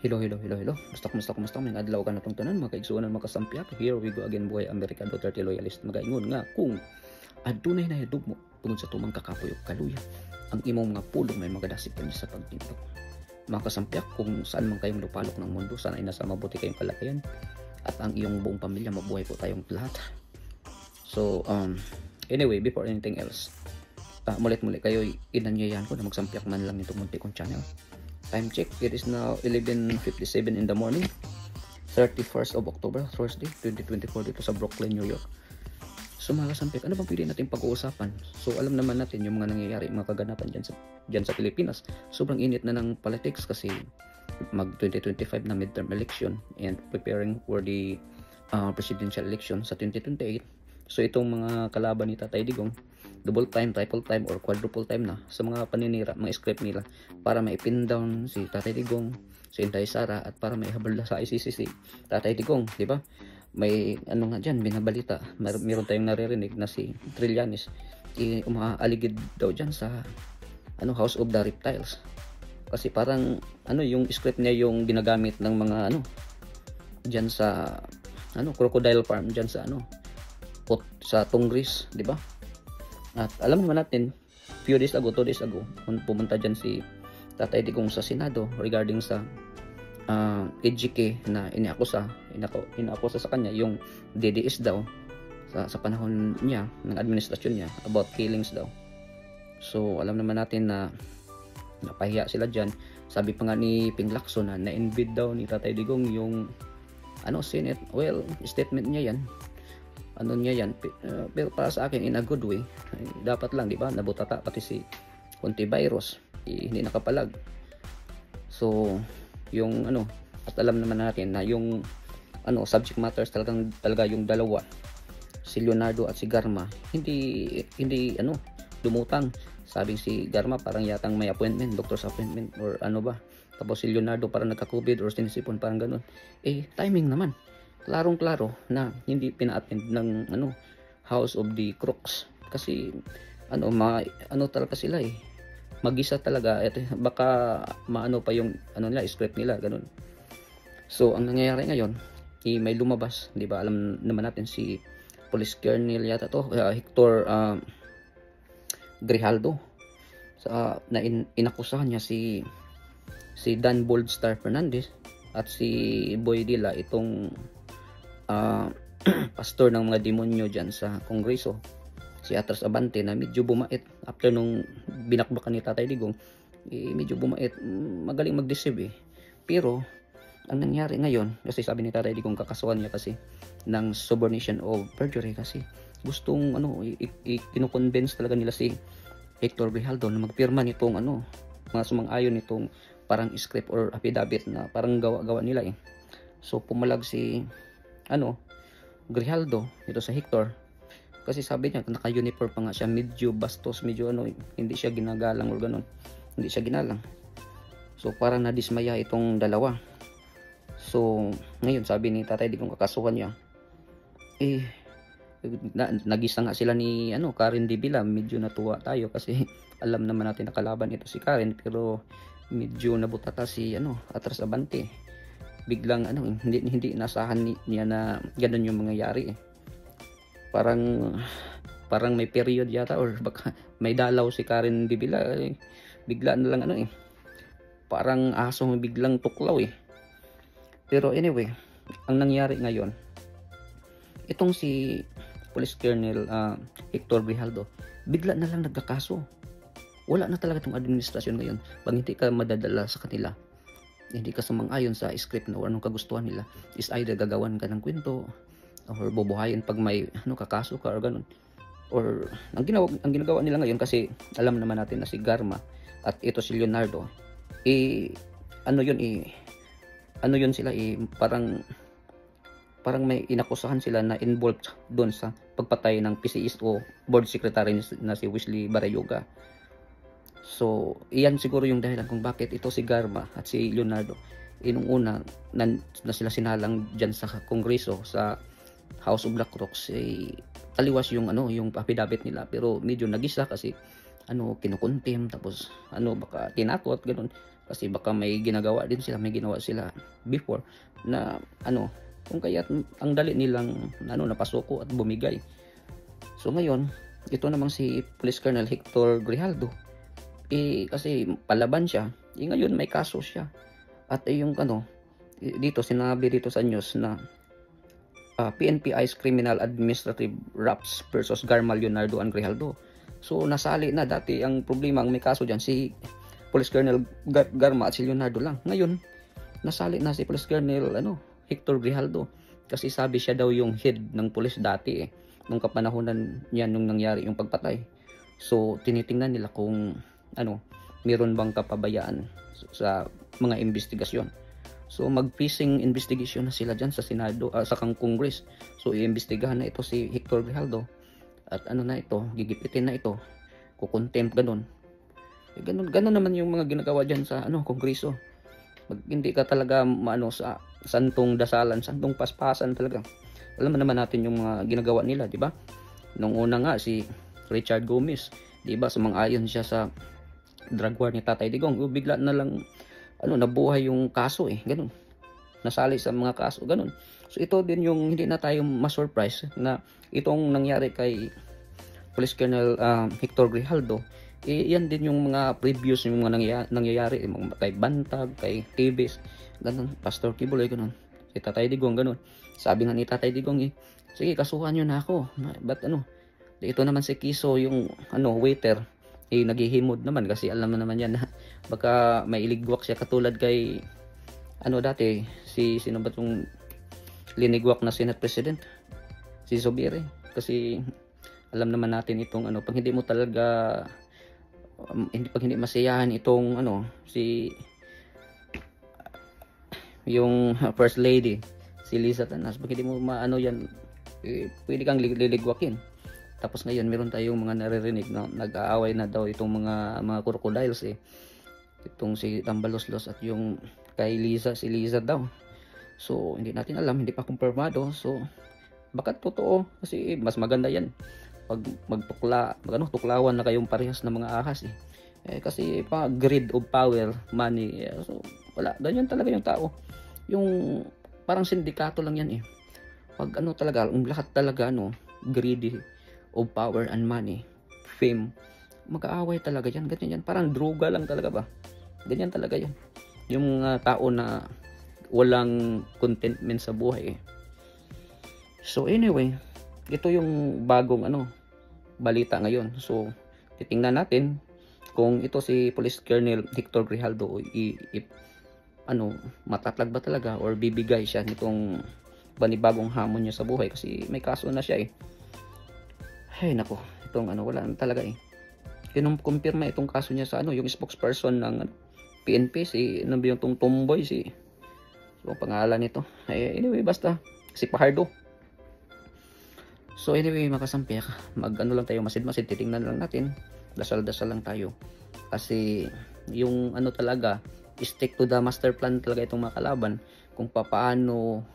Hello. Kumusta may adlaw ka na tong tanan mga kaigsuonan makasampyak. Here we go again buhay Amerika Duterte loyalist magaingon nga kung adunay na hidugmo tungod sa tumang kakapoy ug kaluya ang imong mga pulong may magadasig kani sa pagtintok. Mga kasampyak, kung saan man kayong lupalok ng mundo, sana ay nasa mabuti kayong kalagayan at ang iyong buong pamilya mabuhay po tayong lahat. So anyway, before anything else, mulit kayo inanyayahan ko na magsampyak man lang itong munti kong channel. Time check, it is now 11:57 in the morning, 31st of October, Thursday, 2024 dito sa Brooklyn, New York. So mga kasampik, ano bang pwede natin pag-uusapan? So alam naman natin yung mga nangyayari, mga kaganapan dyan sa Pilipinas. Sobrang init na ng politics kasi mag 2025 na midterm election and preparing for the presidential election sa 2028. So itong mga kalaban ni Tatay Digong, double time, triple time, or quadruple time na sa mga paninira, mga script nila para maipin down si Tatay Digong, si Inday Sara, at para maihabol sa ICC si Tatay Digong, di ba? May ano nga dyan, binabalita, meron tayong naririnig na si Trillanes umaaligid daw dyan sa House of the Reptiles, kasi parang yung script niya yung ginagamit ng mga dyan sa crocodile farm dyan sa sa Tungris, di ba? At alam naman natin, 2 days ago pumunta dyan si Tatay Digong sa Senado regarding sa EJK na inakusa sa kanya yung DDS daw sa panahon niya, ng administrasyon niya, about killings daw. So alam naman natin na napahiya sila dyan. Sabi pa nga ni Ping Lacson na na-invade daw ni Tatay Digong yung Senate. Well, statement niya yan, pero para sa akin in a good way. Dapat lang, di ba, nabutata pati si Contivirus, hindi nakapalag. So yung at alam naman natin na yung subject matters talaga yung dalawa, si Leonardo at si Garma, hindi lumutang. Sabing si Garma parang yatang may appointment, doctor's appointment or ba, tapos si Leonardo parang nagka-COVID or sinisipon, parang ganun. Timing naman, klarong-klaro na hindi pina-attend ng House of the Crooks kasi talaga sila mag-isa talaga, baka maano pa yung nila, script nila, ganun. So ang nangyayari ngayon, may lumabas, di ba, alam naman natin si Police Colonel yata to, Hector Grijaldo, na inakusahan niya si Dan Boldstar Fernandez at si Boy Dila, itong pastor ng mga demonyo dyan sa Kongreso, si Atras Abante, na medyo bumait after nung binakbakan ni Tatay Digong. Medyo bumait, magaling mag-deceive pero ang nangyari ngayon, kasi sabi ni Tatay Digong kakasuhan niya kasi ng subornation of perjury, kasi gustong kinukonvince talaga nila si Hector Grijaldo na magpirma nitong mga sumang-ayon nitong parang script or affidavit na parang gawa-gawa nila So pumalag si Grijaldo dito sa Hector, kasi sabi niya naka-uniform pa nga siya, medyo bastos, medyo hindi siya ginagalang or ganun, hindi siya ginalang. So parang nadismaya itong dalawa. So ngayon sabi ni Tatay Digong kakasuhan niya, nagisa nga sila ni Karen Dibila. Medyo natuwa tayo kasi alam naman natin nakalaban ito si Karen, pero medyo nabutata si Atras Abante. Biglang hindi inasahan niya na ganun yung mangyayari Parang may period yata or baka may dalaw si Karen Dibila, bigla na lang parang asong biglang tuklaw Pero anyway, ang nangyari ngayon, itong si Police Colonel Hector Grijaldo bigla na lang nagkakaso. Wala na talaga itong administrasyon ngayon pag hindi ka madadala sa kanila, hindi ka sumang-ayon sa script na anong kagustuhan nila, is either gagawan ka ng kwento or bubuhayin pag may kakaso ka or ganun. Or ang ginagawa nila ngayon, kasi alam naman natin na si Garma at ito si Leonardo sila parang may inakusahan sila na involved doon sa pagpatay ng PCS o board secretary na si Wesley Barayoga. So iyan siguro yung dahilan kung bakit ito si Garma at si Leonardo nung una na sila sinalang dyan sa Kongreso, sa House of Black Rocks, taliwas yung yung affidavit nila, pero medyo nagisa kasi kinukuntim, tapos baka tinakot, ganun. Kasi baka may ginagawa din sila, may ginawa sila before na ano, kung kaya't ang dali nilang napasuko at bumigay. So ngayon, ito namang si Police Colonel Hector Grijaldo, kasi palaban siya, ngayon may kaso siya. At yung dito sinabi dito sa news na PNPI's Criminal Administrative Raps versus Garma Leonardo and Grijaldo. So nasali na, dati ang problema, ang may kaso dyan si Police Colonel Garma at si Leonardo lang. Ngayon nasali na si Police Colonel Hector Grijaldo, kasi sabi siya daw yung head ng police dati nung kapanahonan niya nung nangyari yung pagpatay. So tinitingnan nila kung meron bang kapabayaan sa mga investigasyon. So mag-pressing investigation na sila dyan sa Senado, sa Congress. So iimbestigahan na ito si Hector Grijaldo at gigipitin na ito, kukontempt, ganun. Ganun naman yung mga ginagawa dyan sa Kongreso. Hindi ka talaga sa santong dasalan, santong paspasan talaga. Alam naman natin yung mga ginagawa nila, di ba? Nung una nga si Richard Gomez, di ba, sumang-ayon siya sa drug war ni Tatay Digong. Bigla na lang nabuhay yung kaso ganun. Nasali sa mga kaso, ganun. So ito din yung hindi na tayo ma-surprise na itong nangyari kay Police Colonel Hector Grijaldo. Yan din yung mga previous, yung mga nangyayari kay Bantag, kay Tibes, ganun, Pastor Kibuloy, ganun, si Tatay Digong, ganun. Sabi nga ni Tatay Digong, sige, kasuhan nyo na ako. But ito naman si Kiso, yung waiter, naghihimod naman kasi alam mo naman yan na baka may iligwak siya, katulad kay dati sino ba tong linigwak na Senate President, si Zubiri. Kasi alam naman natin itong pag hindi mo talaga pag hindi masiyahan itong si yung First Lady, si Liza Tanas, pag hindi mo yan, pwede kang liligwakin. Tapos ngayon meron tayong mga naririnig na nag-aaway na daw itong mga crocodiles itong si Tambaloslos at yung kay Liza, si Liza daw. So hindi natin alam, hindi pa kumpirmado. So baka totoo, kasi mas maganda yan pag tuklawan na kayong parehas na mga ahas kasi pa greed of power, money. So wala, ganyan talaga yung tao. Yung parang sindikato lang yan pag talaga, lahat talaga greedy of power and money, fame, mag-aaway talaga yan. Ganyan yan, parang droga lang talaga ba, ganyan talaga yan yung tao na walang contentment sa buhay So anyway, ito yung bagong balita ngayon. So titingnan natin kung ito si Police Colonel Hector Grijaldo matatlag ba talaga or bibigay siya nitong panibagong hamon niya sa buhay, kasi may kaso na siya Ay nako, itong wala na talaga kinumpirma itong kaso niya sa yung spokesperson ng PNP, si yung tong tomboy, so pangalan nito anyway, basta si Pajardo. So anyway, makasampiak, lang tayo, masid-masid, titingnan lang natin, dasal-dasal lang tayo, kasi yung talaga, stick to the master plan talaga itong mga kalaban, kung paano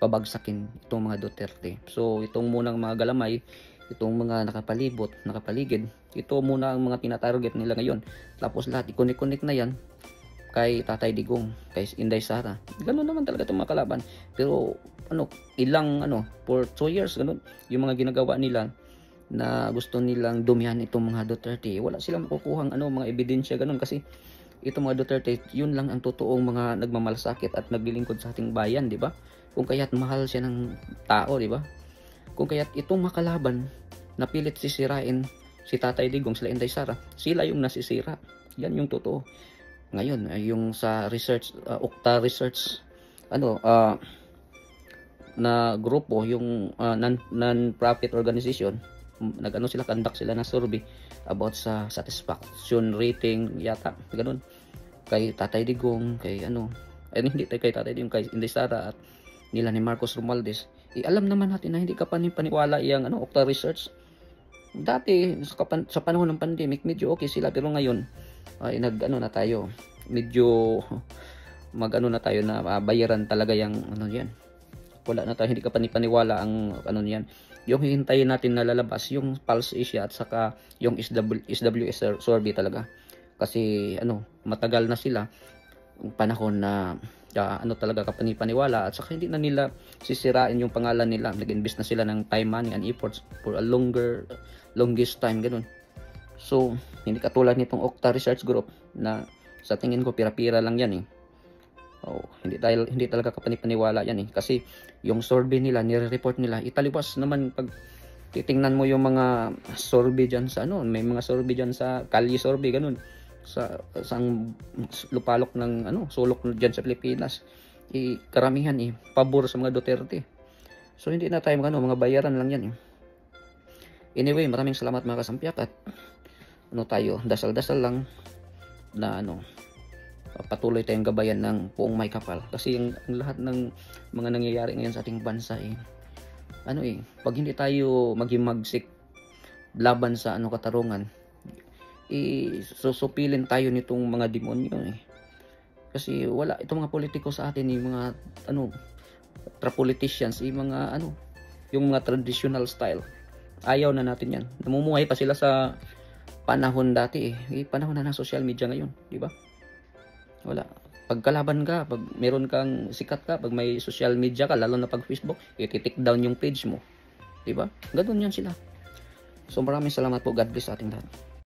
pabagsakin itong mga Duterte. So itong munang mga galamay, itong mga nakapaligid, ito muna ang mga tinatarget nila ngayon. Tapos lahat ikonik-konik na yan kay Tatay Digong, kay Inday Sara. Ganun naman talaga itong mga kalaban. Pero ilang for 2 years ganun yung mga ginagawa nila, na gusto nilang dumihan itong mga Duterte. Wala silang makukuhang mga ebidensya ganun, kasi itong mga Duterte, yun lang ang totoong mga nagmamalasakit at naglilingkod sa ating bayan, di ba? Kung kaya't mahal siya ng tao, di ba? Kung kaya't itong makalaban, napilit sisirain si Tatay Digong, sila Inday Sara, sila yung nasisira. Yan yung totoo. Ngayon, yung sa research, Okta Research, na grupo, yung non-profit organization, conduct sila ng survey about sa satisfaction rating yata, ganun, kay Tatay Digong, kay hindi kay Tatay Digong, kay Inday Sara at nila ni Marcos Romualdez. Alam naman natin na hindi ka paniwala yung Okta Research. Dati sa panahon ng pandemic, medyo okay sila, pero ngayon ay na tayo, medyo na tayo na bayaran talaga yung yan. Wala na tayo, hindi ka paniwala ang yan. Yung hihintayin natin na lalabas yung Pulse Asia at saka yung SWS survey talaga. Kasi matagal na sila, yung panahon na talaga kapanipaniwala, at saka hindi na nila sisirain yung pangalan nila. Nag-invest na sila ng time, money, and efforts for a longest time, ganun. So, hindi katulad nitong Okta Research Group na sa tingin ko pira-pira lang yan eh. Hindi talaga kapanipaniwala yan eh. Kasi yung survey nila, nire-report nila, italiwas naman pag titingnan mo yung mga survey dyan sa may mga survey dyan sa Kalye survey, ganun. Sa lupalok ng sulok dyan sa Pilipinas. Karamihan pabor sa mga Duterte. So hindi na tayo mga bayaran lang yan eh. Anyway, maraming salamat mga kasampyak, at tayo, dasal-dasal lang na patuloy tayong gabayan ng Poong May Kapal. Kasi ang lahat ng mga nangyayari ngayon sa ating bansa pag hindi tayo maghimagsik laban sa katarungan, susupilin tayo nitong mga demonyo eh. Kasi wala itong mga politiko sa atin, yung mga politicians, yung mga yung mga traditional style. Ayaw na natin yan. Namumuhay pa sila sa panahon dati eh. Panahon na ng social media ngayon, di ba? Wala. Pagkalaban ka, pag meron kang sikat ka, pag may social media ka, lalo na pag Facebook, i-take down yung page mo. Di ba? Ganun yan sila. So maraming salamat po. God bless sa ating lahat.